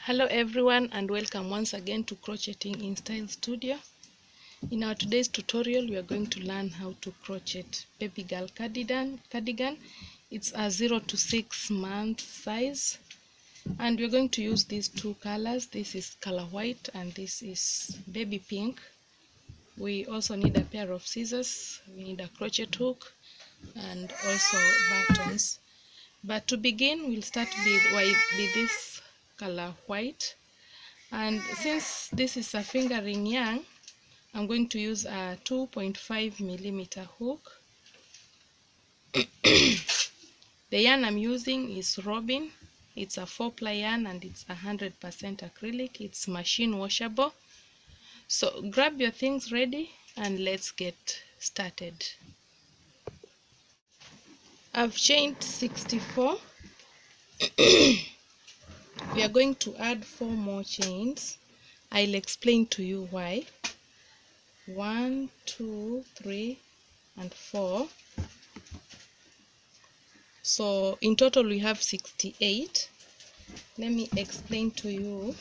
Hello everyone and welcome once again to Crocheting in Style Studio. In our today's tutorial we are going to learn how to crochet baby girl cardigan. It's a 0 to 6 month size and we're going to use these two colors. This is color white and this is baby pink. We also need a pair of scissors, we need a crochet hook and also buttons. But to begin we'll start with this color white. And since this is a fingering yarn, I'm going to use a 2.5 millimeter hook. The yarn I'm using is Robin. It's a 4-ply yarn and it's 100% acrylic. It's machine washable. So grab your things ready and let's get started. I've chained 64. We are going to add 4 more chains. I'll explain to you why. 1, 2, 3 and 4. So in total we have 68. Let me explain to you.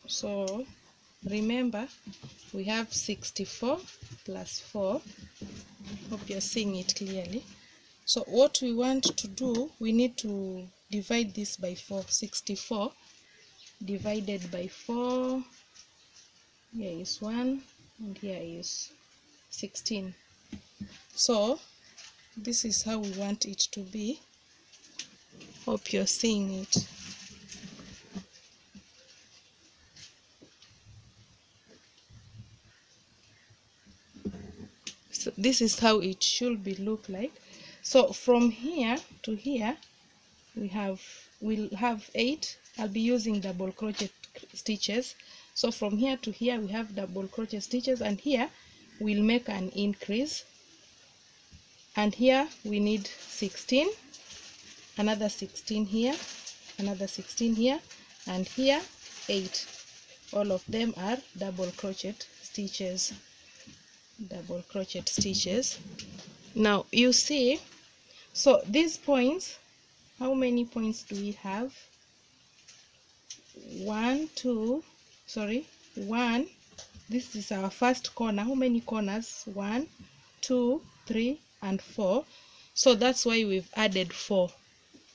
So remember we have 64 plus 4. Hope you're seeing it clearly. So what we want to do, we need to divide this by 4. 64 divided by 4. Here is 1 and here is 16. So this is how we want it to be. Hope you're seeing it. So this is how it should be look like. So from here to here we'll have 8. I'll be using double crochet stitches. So from here to here we have double crochet stitches, and here we'll make an increase, and here we need 16, another 16 here, another 16 here, and here 8. All of them are double crochet stitches. Double crochet stitches. Now you see, so these points, how many points do we have? 1, 2, sorry, 1. This is our first corner. How many corners? 1, 2, 3 and 4. So that's why we've added 4.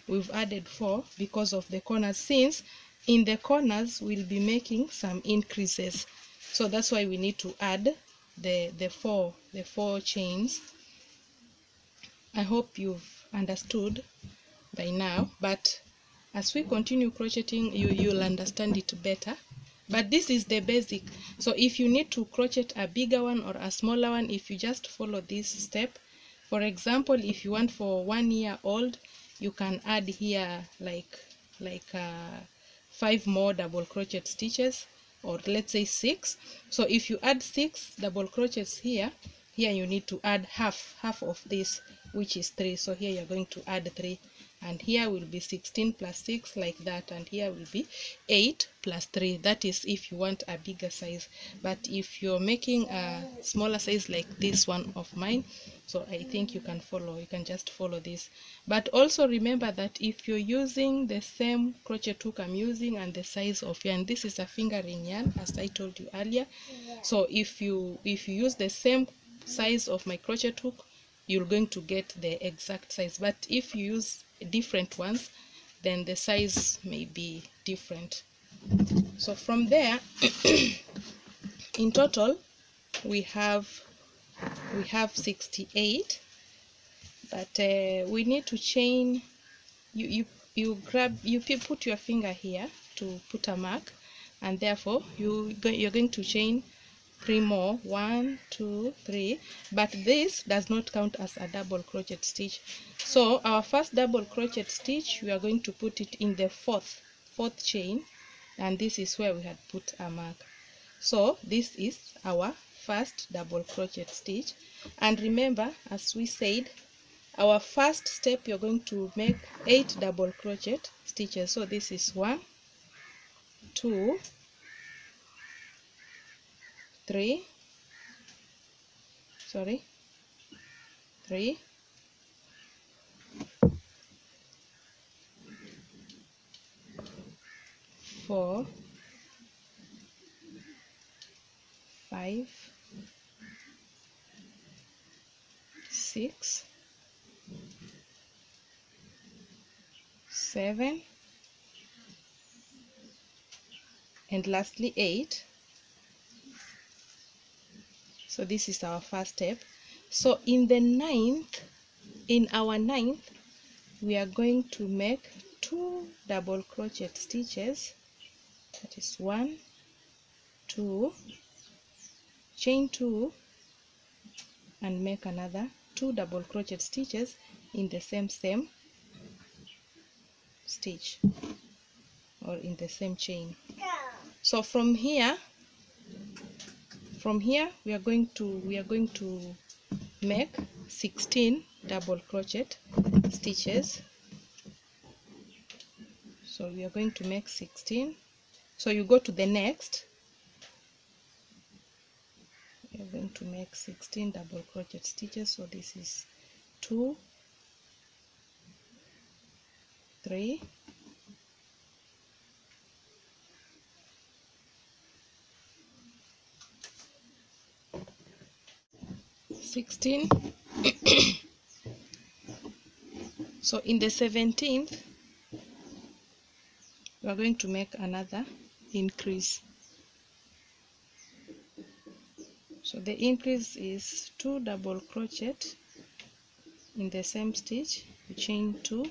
We've added 4 because of the corners, since in the corners we'll be making some increases. So that's why we need to add the four chains. I hope you've understood by now, but as we continue crocheting you'll understand it better. But this is the basic. So if you need to crochet a bigger one or a smaller one, if you just follow this step, for example, if you want for 1 year old, you can add here like 5 more double crochet stitches, or let's say 6. So if you add 6 double crochets here you need to add half of this, which is 3. So here you're going to add 3, and here will be 16 plus 6, like that, and here will be 8 plus 3. That is if you want a bigger size. But if you're making a smaller size like this one of mine, so I think you can just follow this. But also remember that if you're using the same crochet hook I'm using and the size of yarn, this is a fingering yarn as I told you earlier. So if you use the same size of my crochet hook, you're going to get the exact size. But if you use different ones, then the size may be different. So from there in total we have 68, but we need to chain. You put your finger here to put a mark, and therefore you're going to chain 3 more. 1, 2, 3. But this does not count as a double crochet stitch. So our first double crochet stitch, we are going to put it in the fourth chain, and this is where we had put a mark. So this is our first double crochet stitch. And remember, as we said, our first step you're going to make 8 double crochet stitches. So this is 1, 2, 3, 4, 4, 5, 6, 7, and lastly 8. So this is our first step. So in our ninth, we are going to make 2 double crochet stitches. That is 1, 2, chain 2, and make another 2 double crochet stitches in the same stitch, or in the same chain. So from here we are going to make 16 double crochet stitches. So we are going to make 16. So you go to the next, we are going to make 16 double crochet stitches. So this is 2, 3, 16. So in the 17th, we are going to make another increase. So the increase is 2 double crochet in the same stitch, you chain 2,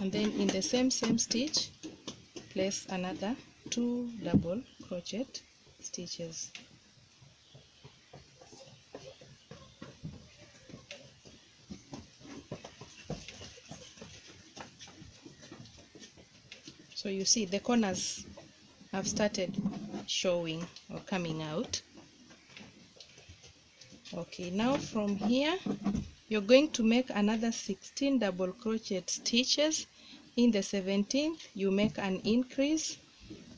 and then in the same stitch place another 2 double crochet stitches. So you see the corners have started showing or coming out. Okay, now from here you're going to make another 16 double crochet stitches. In the 17th you make an increase,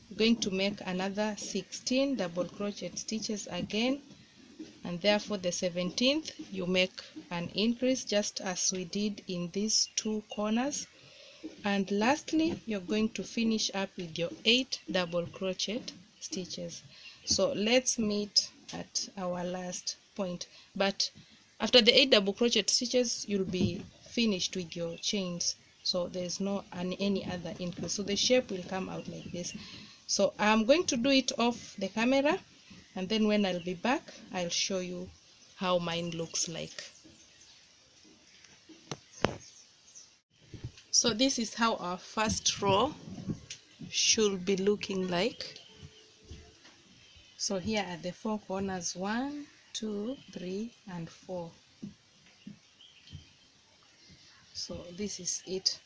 you're going to make another 16 double crochet stitches again, and therefore the 17th you make an increase just as we did in these 2 corners. And lastly you're going to finish up with your 8 double crochet stitches. So let's meet at our last point, but after the 8 double crochet stitches you'll be finished with your chains, so there's no any other increase. So the shape will come out like this. So I'm going to do it off the camera, and then when I'll be back I'll show you how mine looks like. So this is how our first row should be looking like. So here are the 4 corners, 1, 2, 3, and 4. So this is it.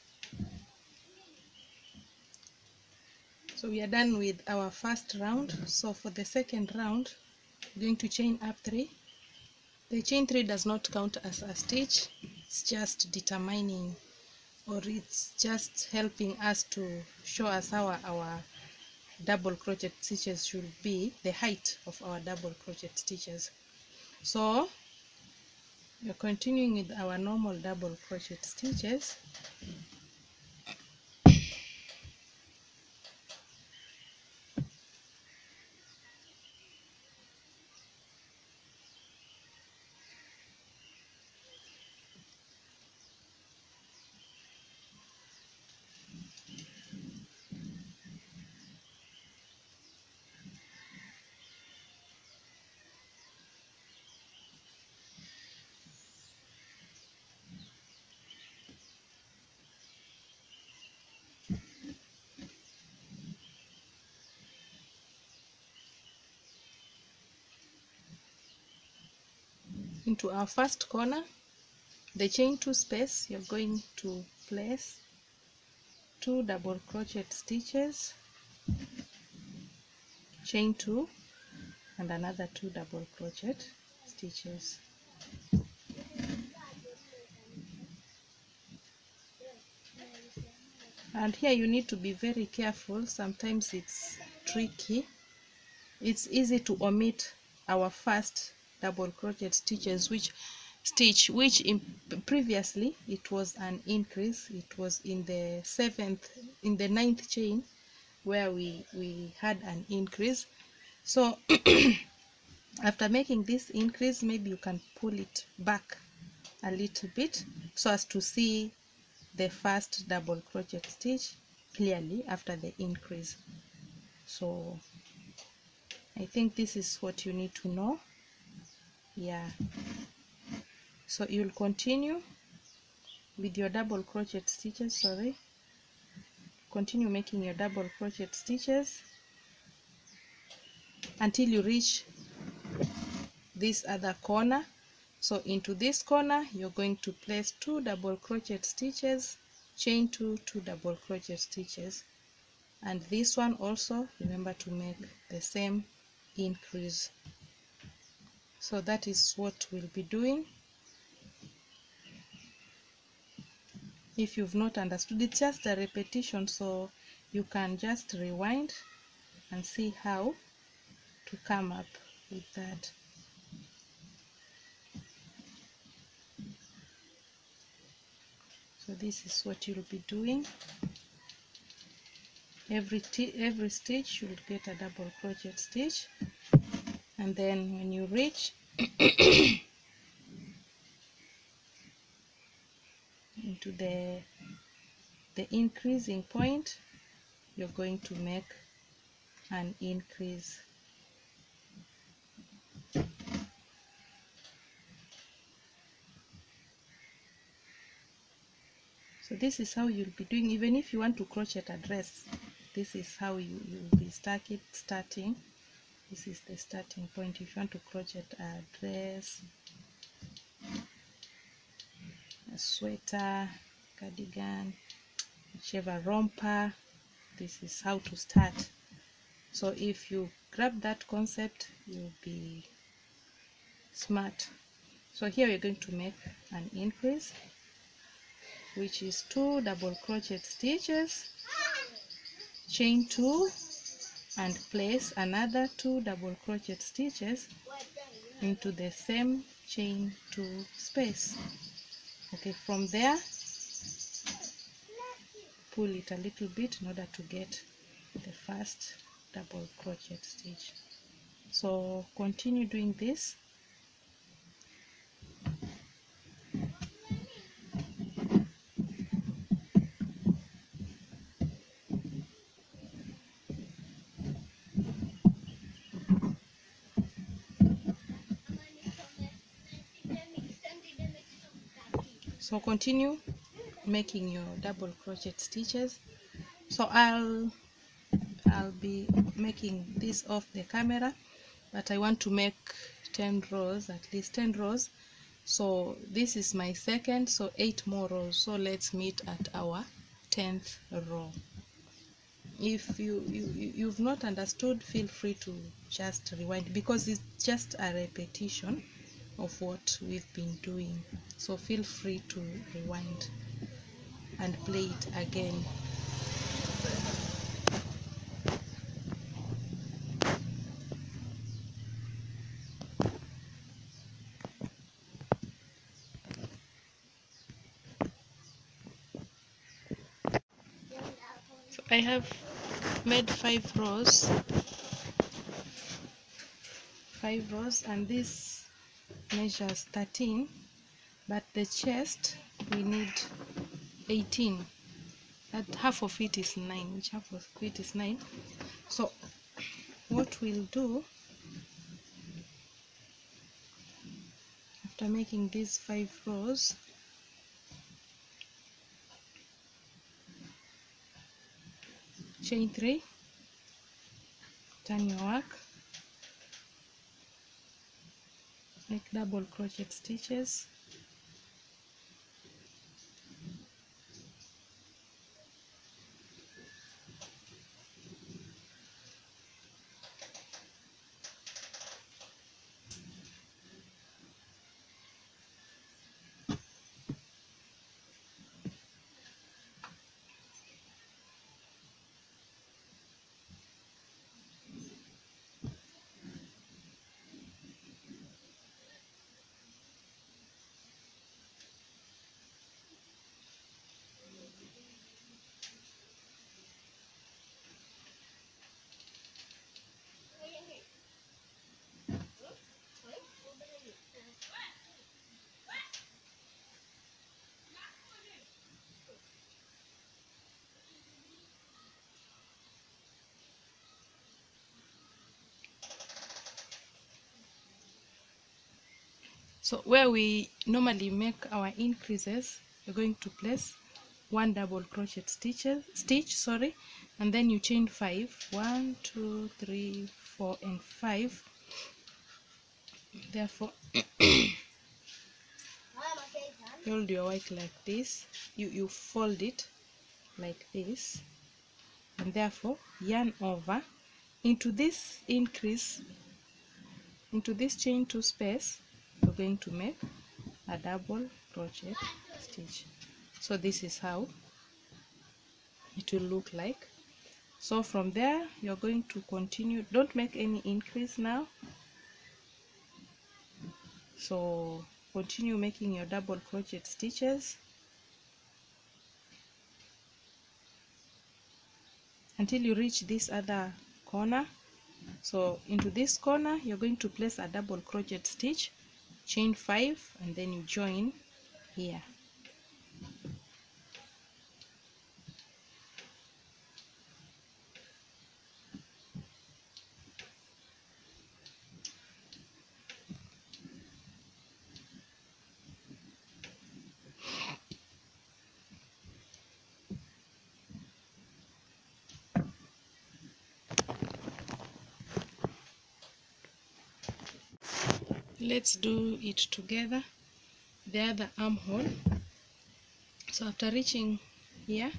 So we are done with our first round. So for the second round we're going to chain up 3. The chain 3 does not count as a stitch, it's just determining, or it's just helping us to show us how our double crochet stitches should be, the height of our double crochet stitches. So we're continuing with our normal double crochet stitches. Into our first corner, the chain 2 space, you're going to place 2 double crochet stitches, chain 2, and another 2 double crochet stitches. And here you need to be very careful, sometimes it's tricky. It's easy to omit our first double crochet stitches, which stitch, which previously it was an increase. It was in the ninth chain where we had an increase. So after making this increase, maybe you can pull it back a little bit so as to see the first double crochet stitch clearly after the increase. So I think this is what you need to know. Yeah, so you'll continue with your double crochet stitches, continue making your double crochet stitches until you reach this other corner. So into this corner you're going to place 2 double crochet stitches, chain 2 double crochet stitches, and this one also remember to make the same increase. So that is what we'll be doing. If you've not understood, it's just a repetition, so you can just rewind and see how to come up with that. So this is what you'll be doing. Every stitch you'll get a double crochet stitch, and then when you reach into the increasing point, you're going to make an increase. So this is how you'll be doing. Even if you want to crochet a dress, this is how you'll be starting. This is the starting point. If you want to crochet a dress, a sweater, cardigan, whichever, romper, this is how to start. So if you grab that concept, you'll be smart. So here we're going to make an increase, which is 2 double crochet stitches, chain 2, and place another 2 double crochet stitches into the same chain 2 space. Okay, from there pull it a little bit in order to get the first double crochet stitch. So continue doing this. So continue making your double crochet stitches. So I'll be making this off the camera, but I want to make 10 rows, at least 10 rows. So this is my second, so 8 more rows. So let's meet at our 10th row. If you've not understood, feel free to just rewind, because it's just a repetition of what we've been doing. So feel free to rewind and play it again. So I have made 5 rows, and this measures 13, but the chest we need 18. That half of it is 9, which half of it is 9. So what we'll do, after making these 5 rows, chain 3, turn your work, make double crochet stitches, So where we normally make our increases, you're going to place one double crochet stitch, and then you chain 5, 1 2 3 4 and 5. Therefore hold your work like this, you fold it like this, and therefore yarn over into this increase, into this chain 2 space. You're going to make a double crochet stitch. So this is how it will look like. So from there you're going to continue, don't make any increase now, so continue making your double crochet stitches until you reach this other corner. So into this corner you're going to place a double crochet stitch, chain 5, and then you join here. Let's do it together. The other armhole. So after reaching here,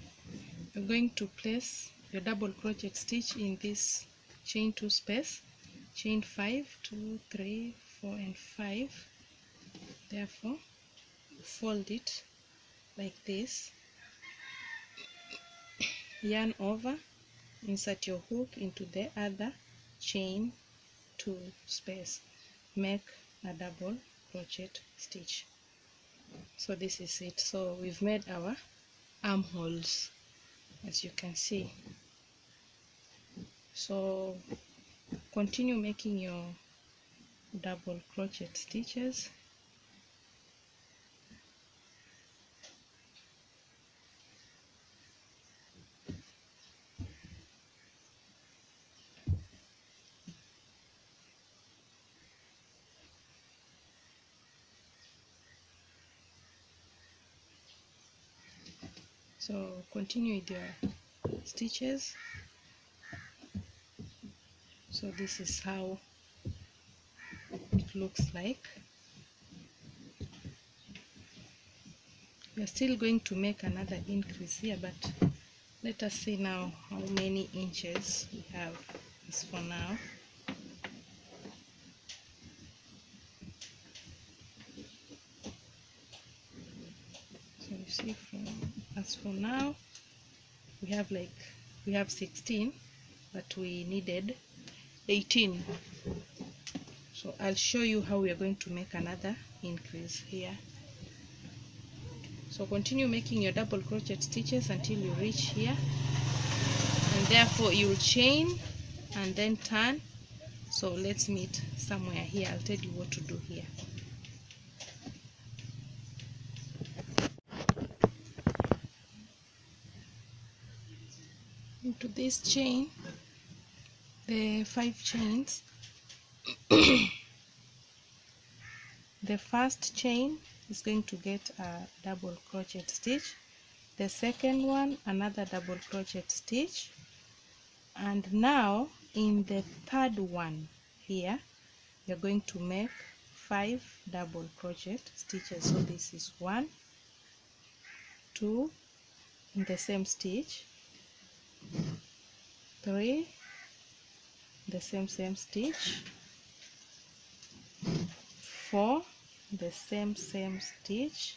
you're going to place your double crochet stitch in this chain 2 space, chain 5, 2 3 4 and 5. Therefore fold it like this, yarn over, insert your hook into the other chain 2 space, make a double crochet stitch. So this is it. So we've made our armholes, as you can see. So continue making your double crochet stitches. So continue with your stitches. So this is how it looks like. We are still going to make another increase here, but let us see now how many inches we have as for now. So you see, as for now we have 16, but we needed 18. So I'll show you how we are going to make another increase here. So continue making your double crochet stitches until you reach here, and therefore you'll chain and then turn. So let's meet somewhere here. I'll tell you what to do here. Into this chain, the 5 chains, the first chain is going to get a double crochet stitch, the second one another double crochet stitch, and now in the third one here you're going to make 5 double crochet stitches. So this is 1 2 in the same stitch, 3 the same stitch, 4 the same stitch,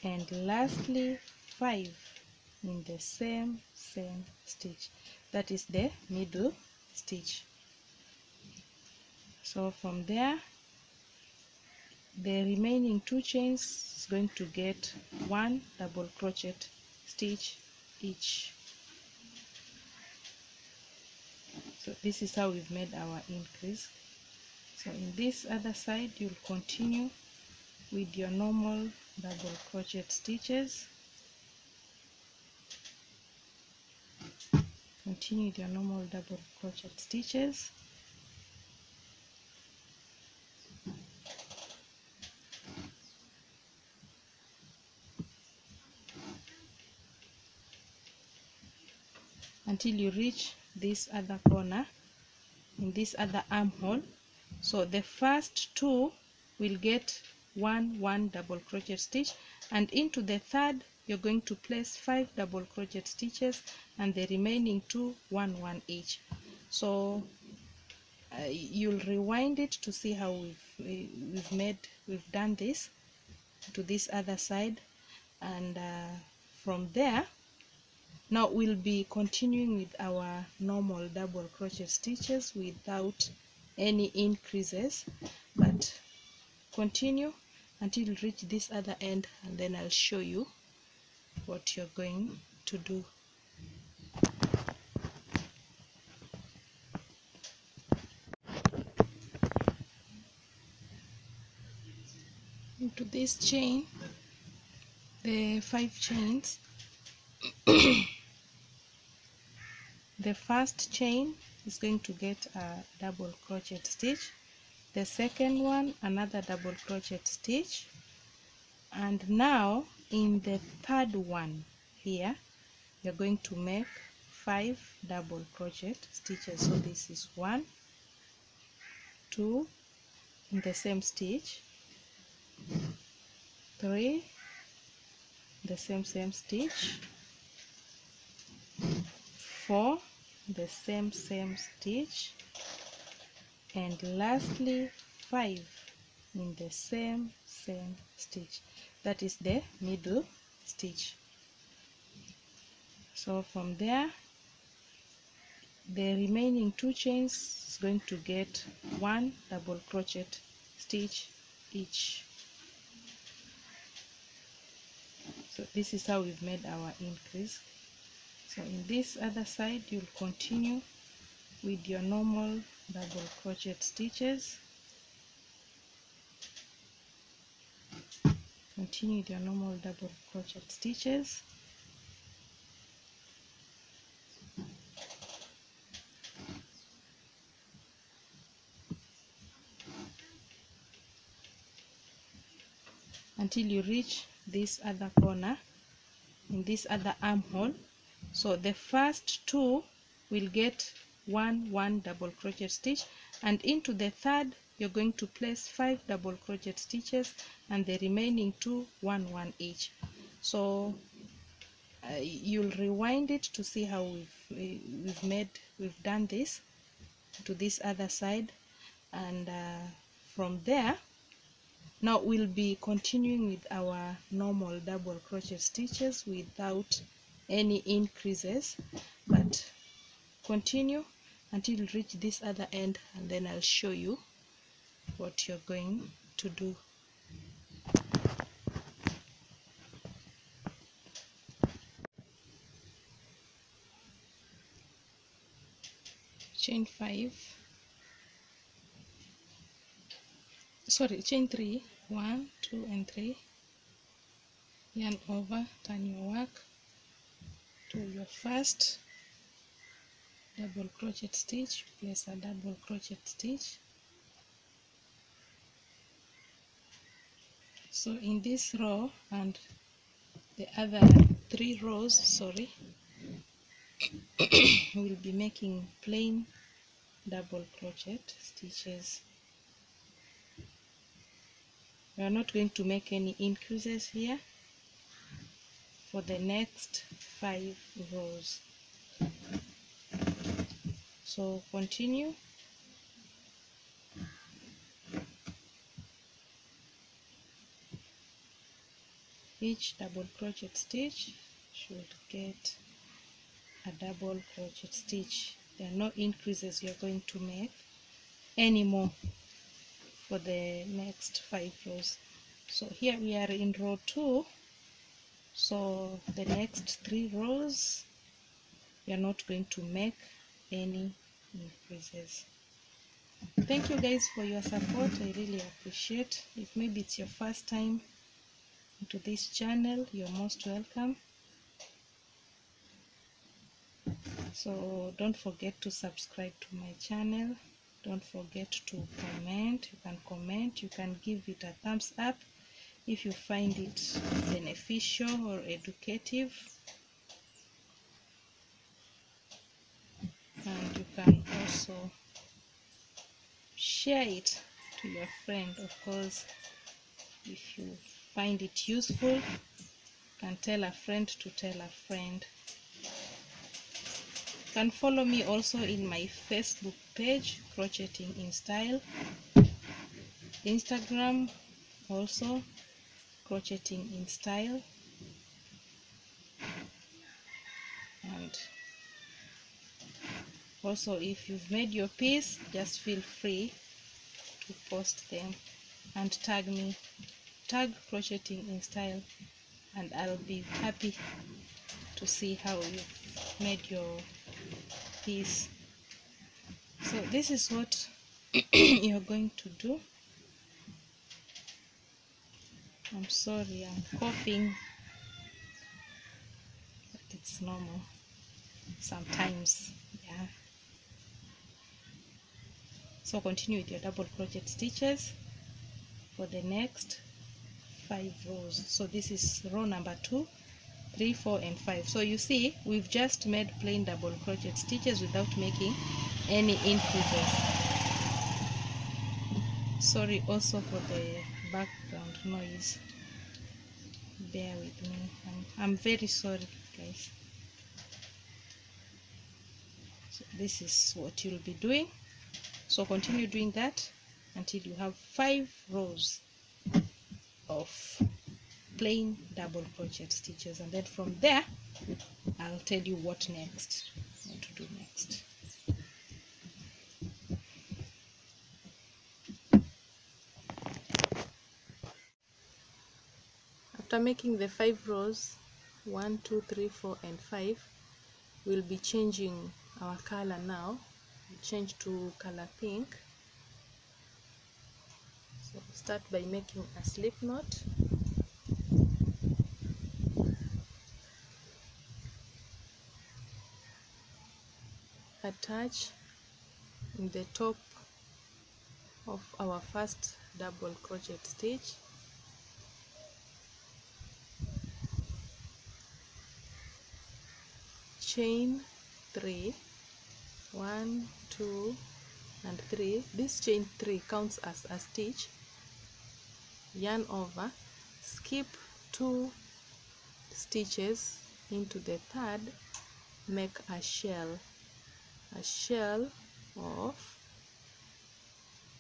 and lastly 5 in the same stitch. That is the middle stitch. So from there the remaining 2 chains is going to get 1 double crochet stitch each. So this is how we've made our increase. So in this other side you'll continue with your normal double crochet stitches. Continue with your normal double crochet stitches. until you reach this other corner in this other armhole. So the first two will get one double crochet stitch, and into the third you're going to place 5 double crochet stitches, and the remaining two one each. So you'll rewind it to see how we've done this to this other side, and from there now we'll be continuing with our normal double crochet stitches without any increases, but continue until you reach this other end, and then I'll show you what you're going to do. Into this chain, the 5 chains, the first chain is going to get a double crochet stitch, the second one another double crochet stitch, and now in the third one here you're going to make 5 double crochet stitches. So this is 1, 2 in the same stitch, 3 the same stitch, 4 the same stitch, and lastly 5 in the same stitch. That is the middle stitch. So from there the remaining 2 chains is going to get 1 double crochet stitch each. So this is how we've made our increase. So in this other side you'll continue with your normal double crochet stitches. Continue with your normal double crochet stitches. Until you reach this other corner in this other armhole. So the first two will get one double crochet stitch, and into the third you're going to place 5 double crochet stitches, and the remaining two one each. So you'll rewind it to see how we've done this to this other side, and from there now we'll be continuing with our normal double crochet stitches without any increases, but continue until you reach this other end, and then I'll show you what you're going to do. Chain 3, 1, 2 and 3, yarn over, turn your work to your first double crochet stitch, place a double crochet stitch. So in this row and the other 3 rows, we'll be making plain double crochet stitches. We are not going to make any increases here for the next 5 rows. So continue. Each double crochet stitch should get a double crochet stitch. There are no increases you're going to make anymore for the next 5 rows. So here we are in row 2, so the next 3 rows you're not going to make any increases. Thank you guys for your support. I really appreciate. If maybe it's your first time to this channel, you're most welcome. So don't forget to subscribe to my channel. Don't forget to comment. You can comment, you can give it a thumbs up if you find it beneficial or educative. and you can also share it to your friend. Of course, if you find it useful, you can tell a friend to tell a friend. You can follow me also in my Facebook page, Crocheting in Style, Instagram also, Crocheting in Style, and also if you've made your piece, just feel free to post them and tag me, tag Crocheting in Style, and I'll be happy to see how you've made your piece. So this is what you're going to do. I'm sorry, I'm coughing, but it's normal sometimes, yeah. So continue with your double crochet stitches for the next 5 rows. So this is row number 2, 3, 4 and 5. So you see, we've just made plain double crochet stitches without making any increases. Sorry also for the background noise, bear with me. I'm very sorry, guys. So this is what you'll be doing. So continue doing that until you have 5 rows of plain double crochet stitches, and then from there I'll tell you what to do next. After making the 5 rows, 1, 2, 3, 4 and 5, we'll be changing our color now. We'll change to color pink. So start by making a slip knot, attach in the top of our first double crochet stitch, chain 3, 1, 2 and 3. This chain 3 counts as a stitch, yarn over, skip 2 stitches into the third, make a shell of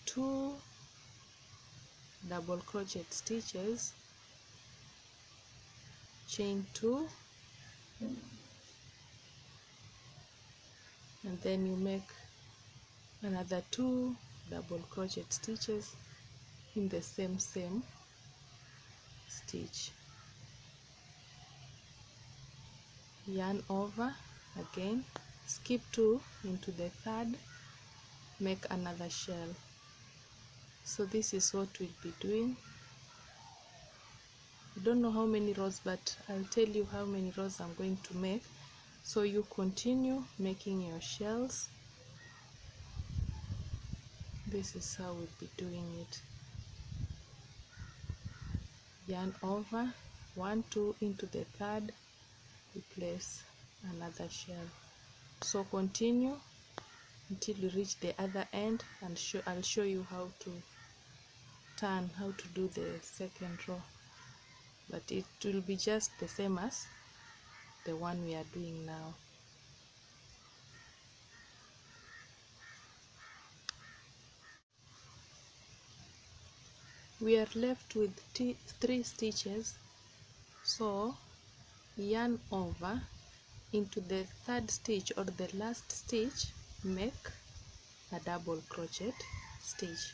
2 double crochet stitches, chain 2, and then you make another 2 double crochet stitches in the same stitch, yarn over again, skip 2 into the third, make another shell. So this is what we'll be doing. I don't know how many rows, but I'll tell you how many rows I'm going to make. So you continue making your shells. This is how we'll be doing it. Yarn over, 1, 2 into the third, we place another shell. So continue until you reach the other end, and I'll show you how to turn, how to do the second row, but it will be just the same as the one we are doing now. We are left with 3 stitches, so yarn over into the third stitch or the last stitch, make a double crochet stitch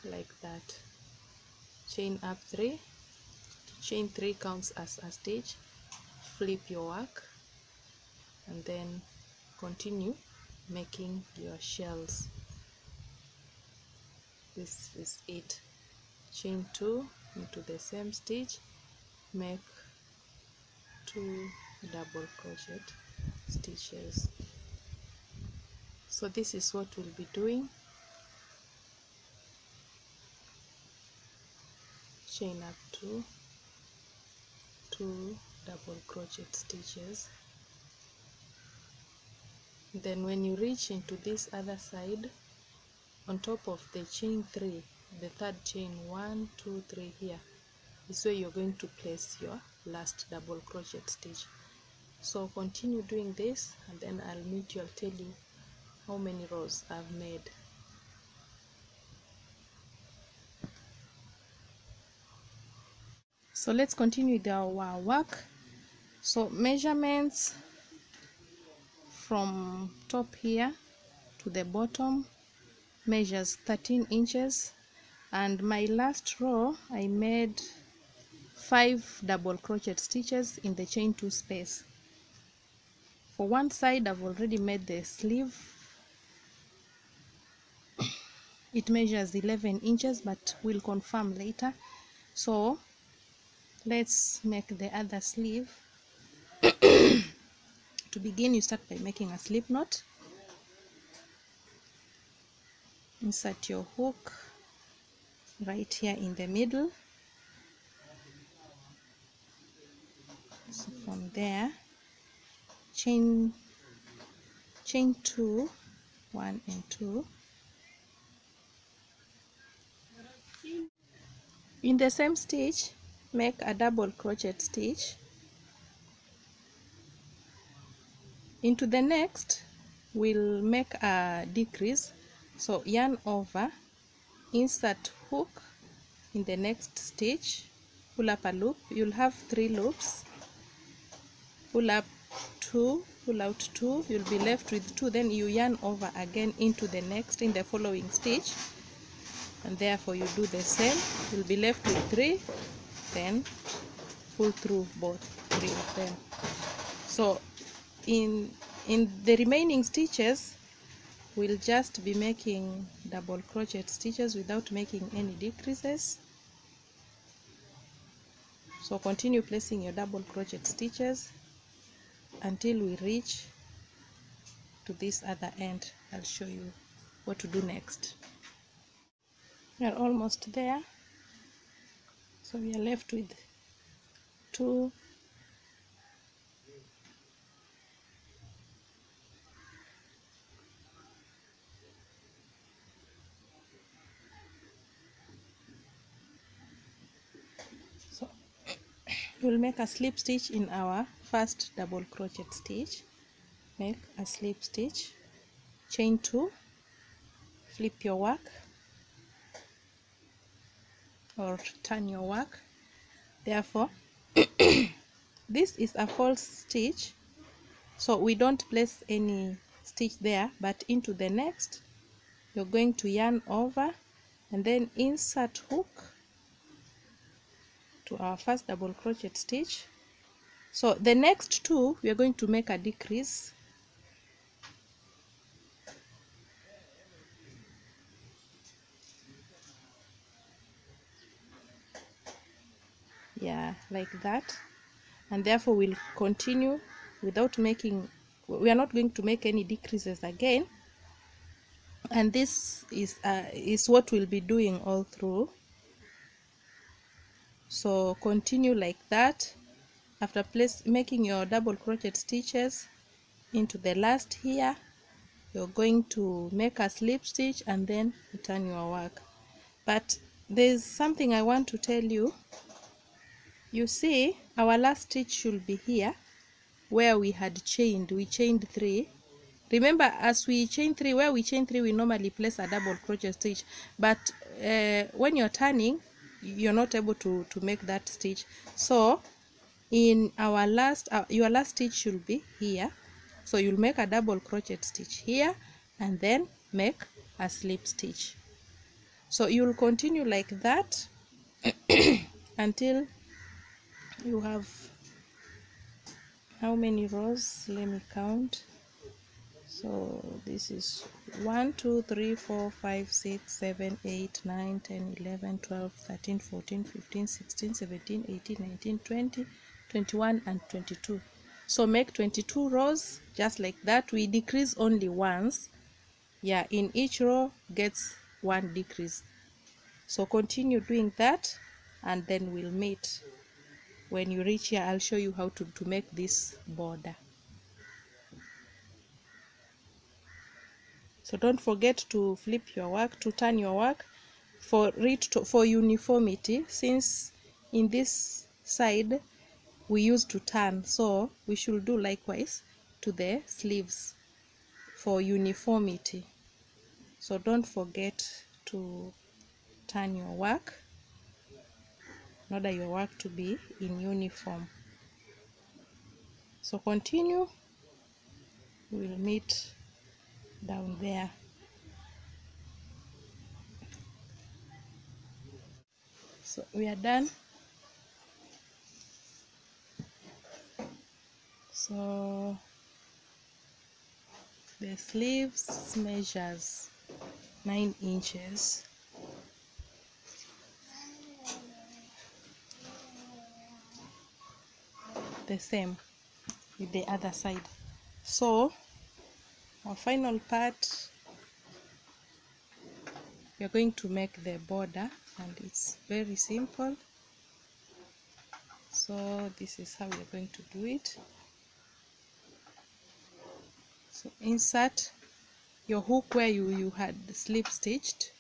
like that, chain up 3, chain 3 counts as a stitch, flip your work, and then continue making your shells. This is it, chain 2 into the same stitch, make 2 double crochet stitches. So this is what we'll be doing. Chain up 2 double crochet stitches, Then when you reach into this other side, on top of the chain 3, the third chain, 1 2 3 here, this way you're going to place your last double crochet stitch. So continue doing this, and then I'll meet you, I'll tell you how many rows I've made. So let's continue with our work. So measurements from top here to the bottom measures 13 inches, and my last row I made 5 double crochet stitches in the chain 2 space. For one side I've already made the sleeve. It measures 11 inches, but we'll confirm later. So let's make the other sleeve. To begin, you start by making a slip knot. Insert your hook right here in the middle. So from there, chain 2, 1 and 2. In the same stitch, make a double crochet stitch. Into the next, we'll make a decrease. So yarn over, insert hook in the next stitch, pull up a loop. You'll have 3 loops. Pull up 2, pull out 2, you'll be left with 2. Then you yarn over again into the next, in the following stitch, and therefore you do the same. You'll be left with 3, then pull through both 3 of them. So in the remaining stitches, we'll just be making double crochet stitches without making any decreases. So continue placing your double crochet stitches until we reach to this other end. I'll show you what to do next. We are almost there, so we are left with 2, so we'll make a slip stitch in our first double crochet stitch. Make a slip stitch, chain 2, flip your work or turn your work. Therefore this is a false stitch, so we don't place any stitch there, but into the next you're going to yarn over and then insert hook to our first double crochet stitch. So the next 2 we are going to make a decrease. Yeah, like that, and therefore we'll continue without making, we are not going to make any decreases again, and this is what we'll be doing all through. So continue like that. After making your double crochet stitches into the last here, you're going to make a slip stitch and then return your work. But there's something I want to tell you. You see, our last stitch should be here where we chained 3. Remember, as we chain 3, where we chain 3, we normally place a double crochet stitch, but when you're turning, you're not able to make that stitch. So in our your last stitch should be here, so you'll make a double crochet stitch here and then make a slip stitch. So you'll continue like that until you have, how many rows? Let me count. So this is 1 2 3 4 5 6 7 8 9 10 11 12 13 14 15 16 17 18 19 20 21 and 22. So make 22 rows just like that. We decrease only once. Yeah, in each row gets 1 decrease. So continue doing that, and then we'll meet when you reach here. I'll show you how to make this border. So don't forget to flip your work, to turn your work for uniformity, since in this side we used to turn, so we should do likewise to the sleeves for uniformity. So don't forget to turn your work in order your work to be in uniform. So continue, we'll meet down there. So we are done. So the sleeves measures 9 inches. The same with the other side. So our final part, we are going to make the border, and it's very simple. So this is how we are going to do it. So insert your hook where you had slip stitched.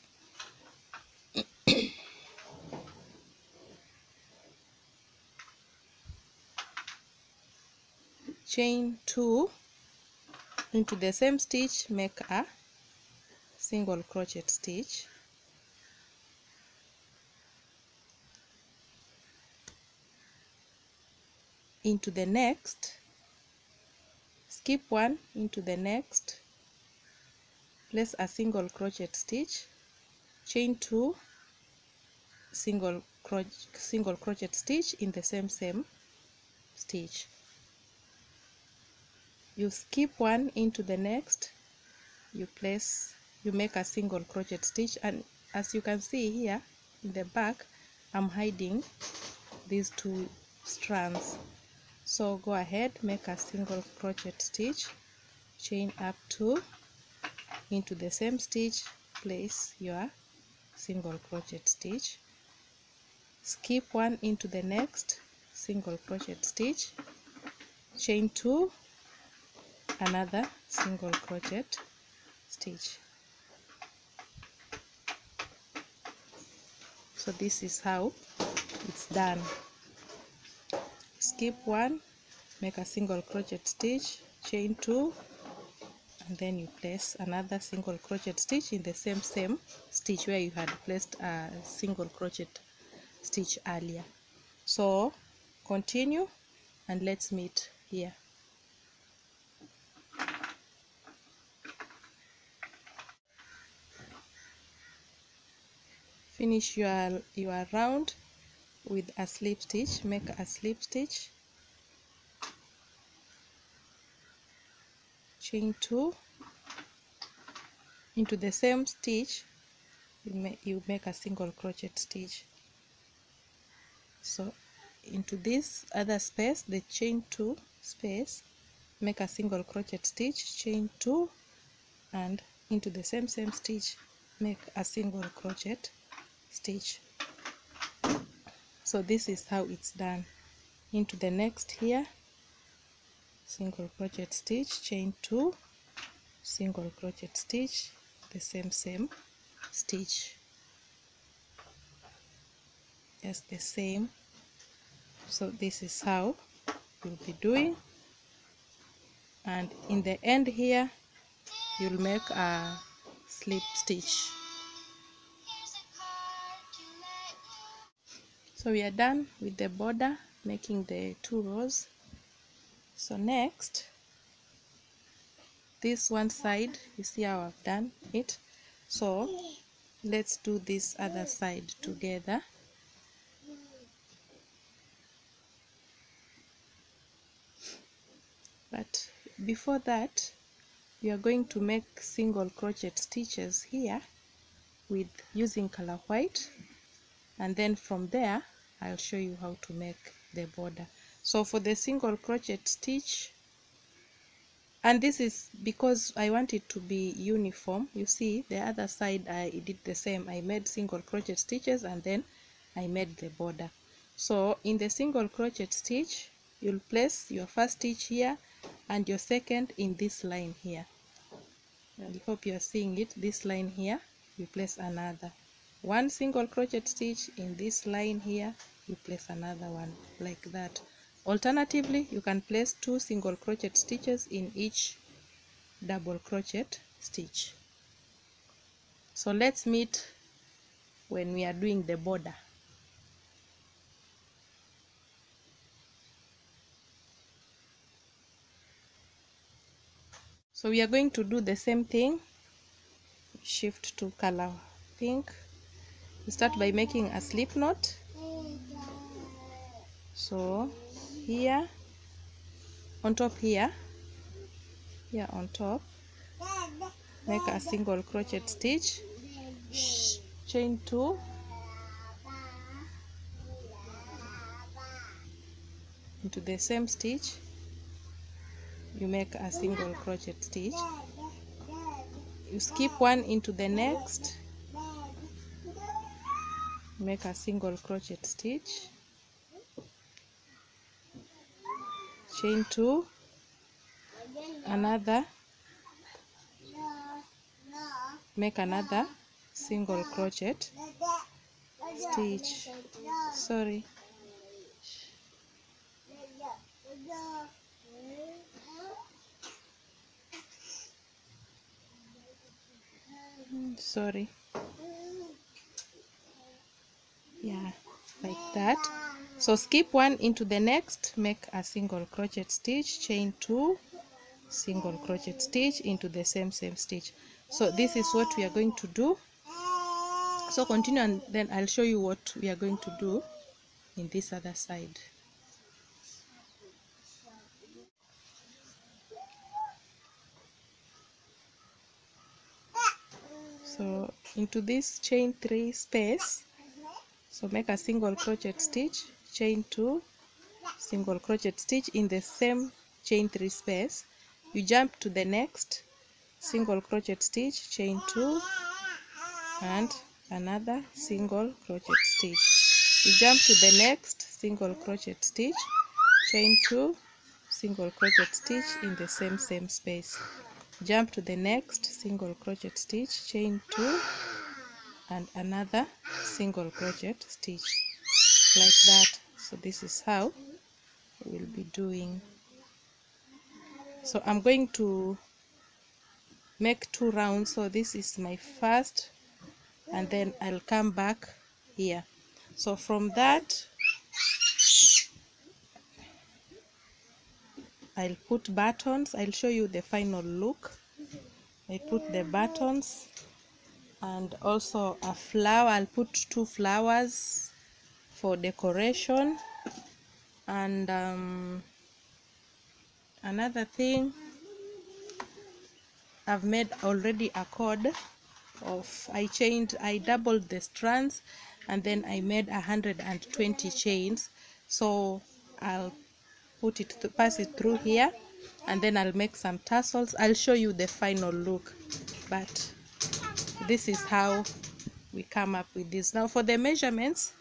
Chain 2 into the same stitch, make a single crochet stitch. Into the next, skip 1 into the next, place a single crochet stitch, chain 2, single crochet stitch in the same stitch. You skip 1 into the next, you make a single crochet stitch, and as you can see here in the back, I'm hiding these 2 strands. So go ahead, make a single crochet stitch, chain up 2 into the same stitch, place your single crochet stitch, skip 1 into the next, single crochet stitch, chain 2, another single crochet stitch. So this is how it's done. Skip 1, make a single crochet stitch, chain 2, and then you place another single crochet stitch in the same stitch where you had placed a single crochet stitch earlier. So continue and let's meet here. Finish your round with a slip stitch, make a slip stitch, chain 2, into the same stitch you make a single crochet stitch. So into this other space, the chain 2 space, make a single crochet stitch, chain 2, and into the same stitch make a single crochet stitch. So this is how it's done. Into the next here, single crochet stitch, chain 2, single crochet stitch, the same stitch, just the same. So this is how you'll be doing, and in the end here you'll make a slip stitch. So we are done with the border, making the 2 rows. So next, this one side, you see how I've done it. So let's do this other side together. But before that, we are going to make single crochet stitches here with using color white, and then from there I'll show you how to make the border. So for the single crochet stitch, and this is because I want it to be uniform, you see the other side I did the same. I made single crochet stitches and then I made the border. So in the single crochet stitch, you'll place your first stitch here and your second in this line here. I hope you are seeing it. This line here, you place another one single crochet stitch. In this line here, you place another one, like that. Alternatively, you can place 2 single crochet stitches in each double crochet stitch. So let's meet when we are doing the border. So we are going to do the same thing. Shift to color pink. We start by making a slip knot. So here on top, here on top, make a single crochet stitch, chain 2, into the same stitch you make a single crochet stitch, you skip one into the next, make a single crochet stitch, chain 2, another, make another single crochet stitch, yeah, like that. So skip one into the next, make a single crochet stitch, chain 2, single crochet stitch into the same stitch. So this is what we are going to do. So continue, and then I'll show you what we are going to do in this other side. So into this chain 3 space, so make a single crochet stitch, chain 2, single crochet stitch in the same chain 3 space, you jump to the next single crochet stitch, chain 2, and another single crochet stitch, you jump to the next single crochet stitch, chain 2, single crochet stitch in the same space, jump to the next single crochet stitch, chain 2, and another single crochet stitch, like that. So this is how we'll be doing. So I'm going to make 2 rounds. So this is my first, and then I'll come back here. So from that I'll put buttons. I'll show you the final look. I put the buttons and also a flower. I'll put 2 flowers for decoration, and another thing, I've made already a cord of, I doubled the strands, and then I made 120 chains. So I'll put it to pass it through here, and then I'll make some tassels. I'll show you the final look, but this is how we come up with this. Now for the measurements,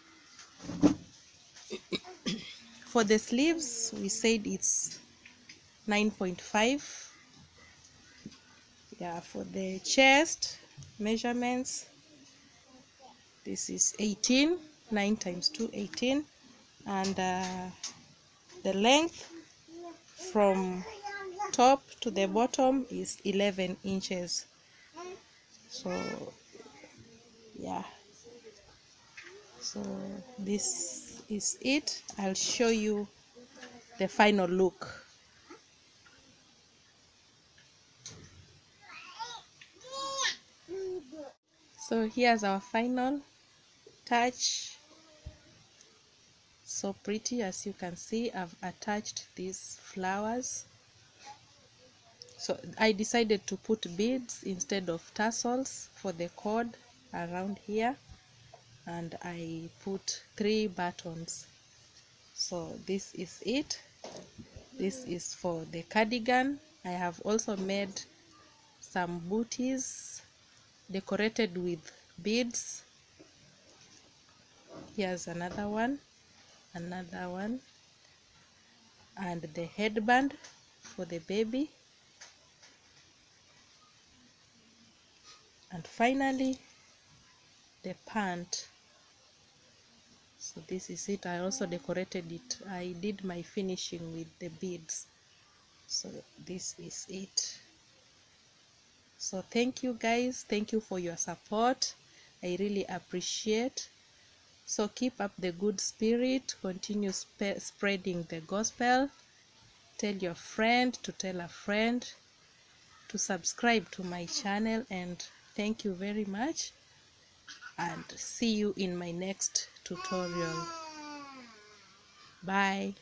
for the sleeves we said it's 9.5. Yeah, for the chest measurements, this is 18, 9 times 2, 18, and the length from top to the bottom is 11 inches. So yeah, so this is it. I'll show you the final look. So here's our final touch. So pretty, as you can see. I've attached these flowers. So I decided to put beads instead of tassels for the cord around here, and I put 3 buttons. So this is it. This is for the cardigan. I have also made some booties decorated with beads. Here's another one, and the headband for the baby. And finally the pant. So this is it. I also decorated it. I did my finishing with the beads. So this is it. So thank you guys, thank you for your support. I really appreciate. So keep up the good spirit, continue spreading the gospel. Tell your friend to tell a friend to subscribe to my channel, and thank you very much, and see you in my next tutorial. Bye.